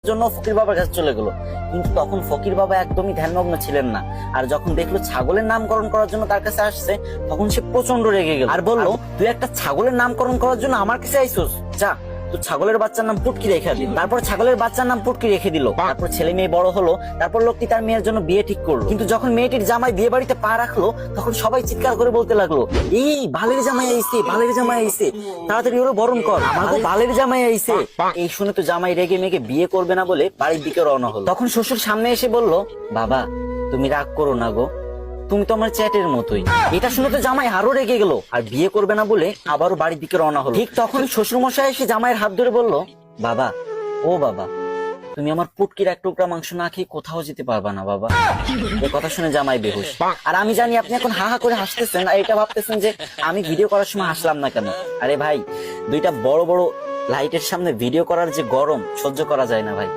জন্য ফকির বাবার কাছে চলে গেল। কিন্তু তখন ফকির বাবা একদমই ধ্যানমগ্ন ছিলেন না। আর যখন দেখলো ছাগলের নামকরণ করার জন্য তার কাছে আসছে, তখন সে প্রচন্ড রেগে গেল আর বলল, তুই একটা ছাগলের নামকরণ করার জন্য আমার কাছে আইসোস, যা তো ছাগলের বাচ্চার নাম পুটকি রেখে দিল। তারপর ছাগলের বাচ্চার নাম পুটকি রেখে দিল। তারপর ছেলে মেয়ে বড় হলো। তারপর লোকটি তার মেয়ের জন্য বিয়ে ঠিক করলো। কিন্তু যখন মেয়েটির জামাই বিয়ে বাড়িতে পা রাখলো, তখন সবাই চিৎকার করে বলতে লাগলো, এই বালের জামাই আইছে, বালের জামাই আইছে, তাড়াতাড়ি ওরা বরণ কর, আমাকে বালের জামাই আইছে। এই শুনে তো জামাই রেগে মেগে বিয়ে করবে না বলে বাড়ির দিকে রওনা হলো। তখন শ্বশুর সামনে এসে বলল, বাবা তুমি রাগ করো না গো, তুমি তো আমার চ্যাটের মতোই। এটা শুনে তো জামাই আরো রেগে গেল আর বিয়ে করবে না বলে আবারও বাড়ির দিকে রওনা হলো। ঠিক তখন শ্বশুর মশাই এসে জামাইয়ের হাত ধরে বলল, বাবা ও বাবা, তুমি আমার পুটকির এক টুকরা মাংস না খেয়ে কোথাও যেতে পারবা না বাবা। এই কথা শুনে জামাই বেহুশ। আর আমি জানি আপনি এখন হা হা করে হাসতেছেন আর এটা ভাবতেছেন যে আমি ভিডিও করার সময় হাসলাম না কেন। আরে ভাই, দুইটা বড় বড় লাইটের সামনে ভিডিও করার যে গরম সহ্য করা যায় না ভাই।